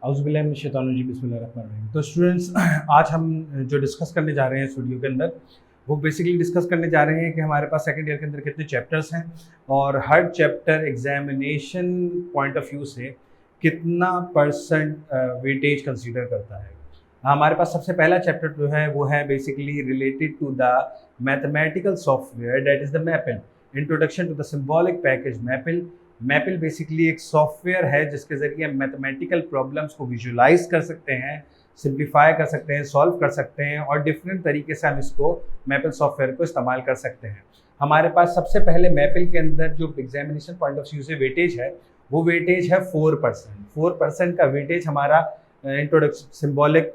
औज़ुबिल्लाहि बिस्मिल्लाहिर्रहमानिर्रहीम। तो स्टूडेंट्स आज हम जो डिस्कस करने जा रहे हैं इस वीडियो के अंदर, वो बेसिकली डिस्कस करने जा रहे हैं कि हमारे पास सेकंड ईयर के अंदर कितने चैप्टर्स हैं और हर chapter examination point of view से कितना परसेंट वेटेज कंसीडर करता है। हमारे पास सबसे पहला चैप्टर जो है वो है basically related to the mathematical software, that is the Maple, introduction to the symbolic package Maple. Maple basically एक सॉफ्टवेयर है जिसके ज़रिए हम मैथमेटिकल प्रॉब्लम्स को विजुलाइज कर सकते हैं, सिंप्लीफाई कर सकते हैं, सॉल्व कर सकते हैं और डिफरेंट तरीके से हम इसको मैपिल सॉफ्टवेयर को इस्तेमाल कर सकते हैं। हमारे पास सबसे पहले मैपिल के अंदर जो एग्जामिनेशन पॉइंट ऑफ व्यू से वेटेज है वो वेटेज है 4%। 4% का वेटेज हमारा इंट्रोडक्शन सिंबॉलिक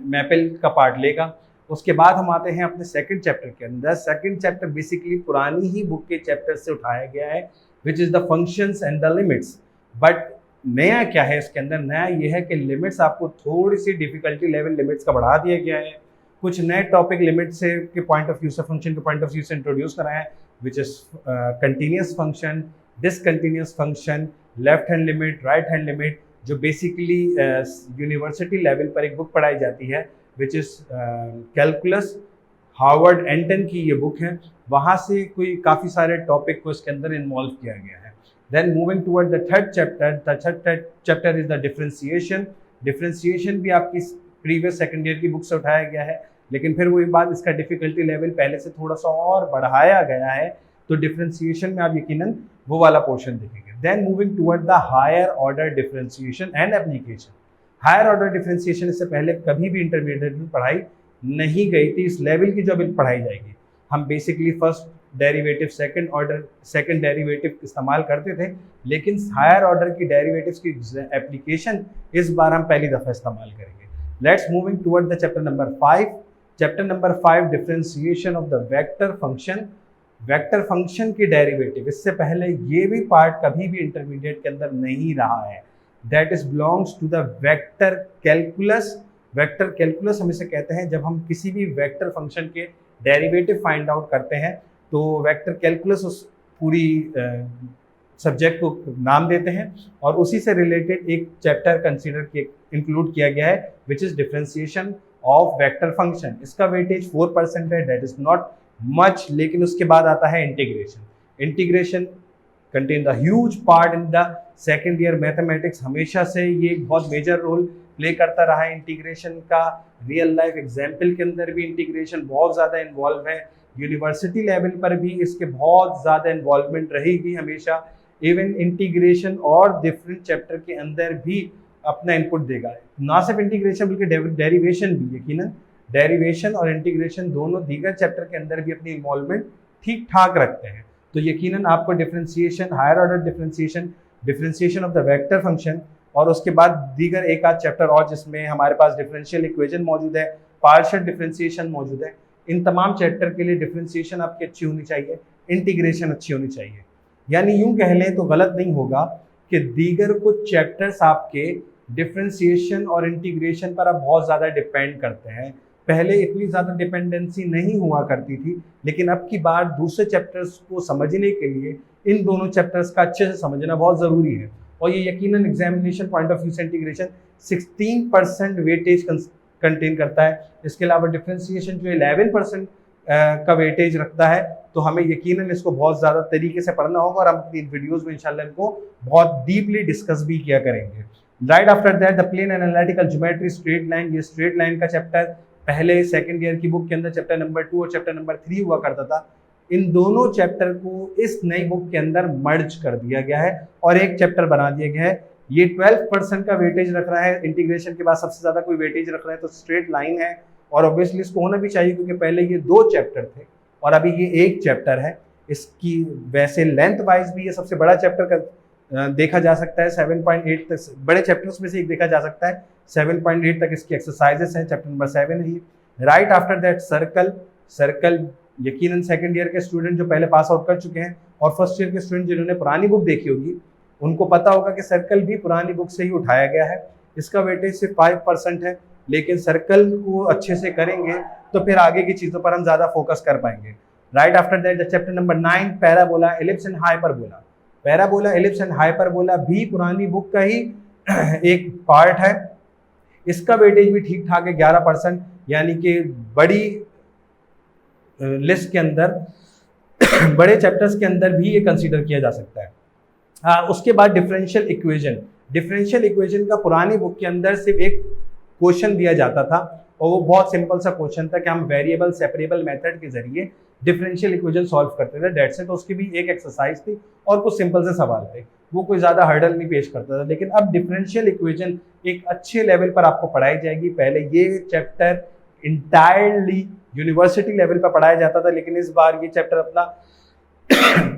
मैपिल का पार्ट लेगा। उसके बाद हम आते हैं अपने सेकंड चैप्टर के अंदर। सेकंड चैप्टर बेसिकली पुरानी ही बुक के चैप्टर से उठाया गया है, which is the functions and the limits. But नया क्या है इसके अंदर? नया ये है कि लिमिट्स आपको थोड़ी सी डिफिकल्टी लेवल लिमिट्स का बढ़ा दिया गया है। कुछ नए टॉपिक लिमिट से के पॉइंट ऑफ व्यू से, फंक्शन के पॉइंट ऑफ व्यू से इंट्रोड्यूस कराया है, which is continuous function, discontinuous function, left hand limit, right hand limit, जो बेसिकली यूनिवर्सिटी लेवल पर एक बुक पढ़ाई जाती है विच इज़ कैलकुलस। हार्वर्ड एंटन की ये बुक है, वहाँ से कोई काफ़ी सारे टॉपिक को इसके अंदर इन्वॉल्व किया गया है। Then moving toward the third chapter is the differentiation. Differentiation भी आपकी प्रीवियस सेकंड ईयर की बुक से उठाया गया है, लेकिन फिर वही बात, इसका डिफिकल्टी लेवल पहले से थोड़ा सा और बढ़ाया गया है, तो डिफरेंशिएशन में आप यकीनन वो वाला पोर्शन देखेंगे। Then moving toward the higher order differentiation and application. Higher order differentiation इससे पहले कभी भी इंटरमीडिएट में पढ़ाई नहीं गई थी, इस लेवल की जो अभी पढ़ाई जाएगी। हम basically first derivative, second derivative इस्तेमाल करते थे, लेकिन हायर ऑर्डर की डेरिवेटिव्स की एप्लीकेशन इस बार हम पहली दफ़ा इस्तेमाल करेंगे। Let's moving toward the chapter number 5। Chapter number 5 differentiation of the vector function. Vector function की डेरिवेटिव, इससे पहले ये भी पार्ट कभी भी इंटरमीडिएट के अंदर नहीं रहा है, that is belongs to the vector calculus. Vector calculus हम इसे कहते हैं जब हम किसी भी वेक्टर फंक्शन के डेरिवेटिव फाइंड आउट करते हैं, तो वेक्टर कैलकुलस उस पूरी सब्जेक्ट को नाम देते हैं और उसी से रिलेटेड एक चैप्टर कंसीडर इंक्लूड किया गया है which is differentiation of vector function. इसका वेटेज 4% है, दैट इज नॉट मच। लेकिन उसके बाद आता है integration. Integration contain the huge part in the second year mathematics. हमेशा से ये एक बहुत मेजर रोल प्ले करता रहा है इंटीग्रेशन का। रियल लाइफ एग्जाम्पल के अंदर भी इंटीग्रेशन बहुत ज़्यादा इन्वॉल्व है, यूनिवर्सिटी लेवल पर भी इसके बहुत ज़्यादा इन्वॉल्वमेंट रहेगी हमेशा। इवन इंटीग्रेशन और डिफरेंट चैप्टर के अंदर भी अपना इनपुट देगा, ना सिर्फ इंटीग्रेशन बल्कि डेरिवेशन भी। यकीनन डेरिवेशन और इंटीग्रेशन दोनों दीगर चैप्टर के अंदर भी अपनी इन्वॉल्वमेंट ठीक ठाक रखते हैं। तो यकीनन आपको differentiation, higher order differentiation, differentiation of the vector function और उसके बाद दीगर एक आध चैप्टर और जिसमें हमारे पास डिफरेंशियल इक्वेशन मौजूद है, पार्शियल डिफरेंशिएशन मौजूद है, इन तमाम चैप्टर के लिए डिफरेंशिएशन आपकी अच्छी होनी चाहिए, इंटीग्रेशन अच्छी होनी चाहिए। यानी यूं कह लें तो गलत नहीं होगा कि दीगर कुछ चैप्टर्स आपके डिफरेंशिएशन और इंटीग्रेशन पर अब बहुत ज़्यादा डिपेंड करते हैं। पहले इतनी ज़्यादा डिपेंडेंसी नहीं हुआ करती थी, लेकिन अब की बार दूसरे चैप्टर्स को समझने के लिए इन दोनों चैप्टर्स का अच्छे से समझना बहुत ज़रूरी है। और ये यकीनन एग्जामिनेशन पॉइंट ऑफ व्यू से इंटीग्रेशन 16% वेटेज कंटेन करता है। इसके अलावा डिफरेंशिएशन जो 11% का वेटेज रखता है, तो हमें यकीनन इसको बहुत ज़्यादा तरीके से पढ़ना होगा और हम अपनी वीडियोज़ में इंशाल्लाह इनको बहुत डीपली डिस्कस भी किया करेंगे। Right after that the plane analytical geometry, straight line. ये स्ट्रेट लाइन का चैप्टर पहले सेकंड ईयर की बुक के अंदर चैप्टर नंबर 2 और चैप्टर नंबर 3 हुआ करता था। इन दोनों चैप्टर को इस नई बुक के अंदर मर्ज कर दिया गया है और एक चैप्टर बना दिया गया है। ये 12% का वेटेज रख रहा है। इंटीग्रेशन के बाद सबसे ज़्यादा कोई वेटेज रख रहा है तो स्ट्रेट लाइन है, और ऑब्वियसली इसको होना भी चाहिए क्योंकि पहले ये 2 चैप्टर थे और अभी ये एक चैप्टर है। इसकी वैसे लेंथ वाइज भी ये सबसे बड़ा चैप्टर का देखा जा सकता है। 7.8 तक बड़े चैप्टर्स में से एक देखा जा सकता है। 7.8 तक इसकी एक्सरसाइजेस हैं, चैप्टर नंबर 7 है ये। राइट आफ्टर दैट सर्कल यकीनन सेकंड ईयर के स्टूडेंट जो पहले पास आउट कर चुके हैं और फर्स्ट ईयर के स्टूडेंट जिन्होंने पुरानी बुक देखी होगी उनको पता होगा कि सर्कल भी पुरानी बुक से ही उठाया गया है। इसका वेटेज सिर्फ 5% है, लेकिन सर्कल को अच्छे से करेंगे तो फिर आगे की चीज़ों पर हम ज़्यादा फोकस कर पाएंगे। Right after that chapter number 9 parabola, ellipse and hyperbola. Parabola, ellipse and hyperbola भी पुरानी बुक का ही एक पार्ट है, इसका वेटेज भी ठीक ठाक है 11%, यानी कि बड़ी लिस्ट के अंदर बड़े चैप्टर्स के अंदर भी ये कंसीडर किया जा सकता है। उसके बाद डिफरेंशियल इक्वेशन। डिफरेंशियल इक्वेशन का पुरानी बुक के अंदर सिर्फ एक क्वेश्चन दिया जाता था और वो बहुत सिंपल सा क्वेश्चन था कि हम वेरिएबल सेपरेबल मेथड के जरिए डिफरेंशियल इक्वेशन सॉल्व करते थे, डेट से। तो उसकी भी एक एक्सरसाइज थी और कुछ सिंपल से सवाल थे, वो कोई ज़्यादा हर्डल नहीं पेश करता था। लेकिन अब डिफरेंशियल इक्वेशन एक अच्छे लेवल पर आपको पढ़ाई जाएगी। पहले ये चैप्टर इंटायरली यूनिवर्सिटी लेवल पर पढ़ाया जाता था, लेकिन इस बार ये चैप्टर अपना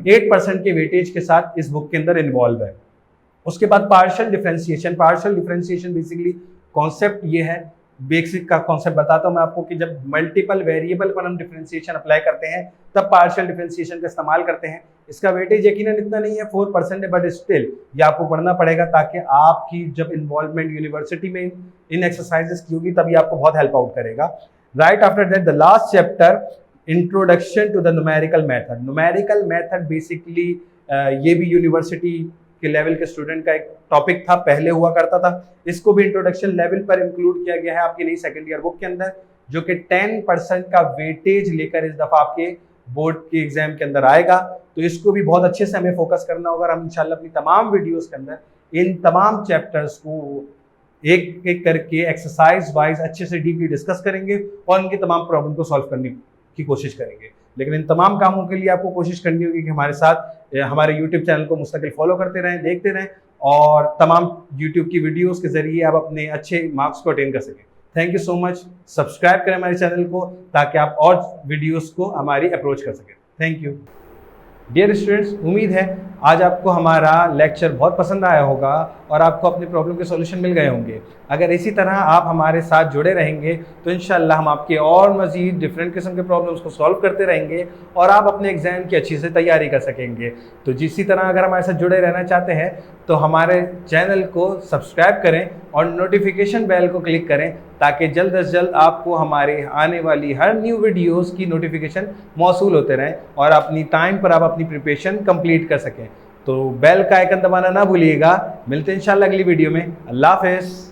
8% के वेटेज के साथ इस बुक के अंदर इन्वॉल्व है। उसके बाद partial differentiation. Partial differentiation basically concept ये है, बेसिक का कॉन्सेप्ट बताता हूं मैं आपको, कि जब मल्टीपल वेरिएबल पर हम डिफरेंशिएशन अप्लाई करते हैं तब पार्शियल डिफरेंशिएशन का इस्तेमाल करते हैं। इसका वेटेज यकीनन इतना नहीं है, 4% है, बट स्टिल ये आपको पढ़ना पड़ेगा ताकि आपकी जब इन्वॉल्वमेंट यूनिवर्सिटी में इन एक्सरसाइजेस की होगी तभी आपको बहुत हेल्प आउट करेगा। Right after that the last chapter, introduction to the numerical method. Numerical method basically ये भी यूनिवर्सिटी के लेवल के स्टूडेंट का एक टॉपिक था, पहले हुआ करता था। इसको भी इंट्रोडक्शन लेवल पर इंक्लूड किया गया है आपकी नई सेकेंड ईयर बुक के अंदर, जो कि 10% का वेटेज लेकर इस दफा आपके बोर्ड के एग्जाम के अंदर आएगा। तो इसको भी बहुत अच्छे से हमें फोकस करना होगा। हम इंशाल्लाह अपनी तमाम वीडियोस के अंदर इन तमाम चैप्टर्स को एक एक करके एक्सरसाइज वाइज अच्छे से डीपली डिस्कस करेंगे और उनकी तमाम प्रॉब्लम को सॉल्व करने की कोशिश करेंगे। लेकिन इन तमाम कामों के लिए आपको कोशिश करनी होगी कि हमारे साथ हमारे YouTube चैनल को मुस्तकिल फॉलो करते रहें, देखते रहें और तमाम YouTube की वीडियोस के जरिए आप अपने अच्छे मार्क्स को अटेन कर सकें। Thank you so much. Subscribe करें हमारे चैनल को ताकि आप और वीडियोस को हमारी अप्रोच कर सकें। Thank you. डियर स्टूडेंट्स, उम्मीद है आज आपको हमारा लेक्चर बहुत पसंद आया होगा और आपको अपने प्रॉब्लम के सॉल्यूशन मिल गए होंगे। अगर इसी तरह आप हमारे साथ जुड़े रहेंगे तो इंशाल्लाह हम आपके और मज़ीद डिफरेंट किस्म के प्रॉब्लम्स को सॉल्व करते रहेंगे और आप अपने एग्जाम की अच्छी से तैयारी कर सकेंगे। तो जिसी तरह अगर हमारे साथ जुड़े रहना चाहते हैं तो हमारे चैनल को सब्सक्राइब करें और नोटिफिकेशन बेल को क्लिक करें ताकि जल्द अज जल्द आपको हमारे आने वाली हर न्यू वीडियोस की नोटिफिकेशन मौसूल होते रहें और अपनी टाइम पर आप अपनी प्रिपरेशन कंप्लीट कर सकें। तो बेल का आइकन दबाना ना भूलिएगा। मिलते हैं इंशाल्लाह अगली वीडियो में। अल्लाह हाफ़िज़।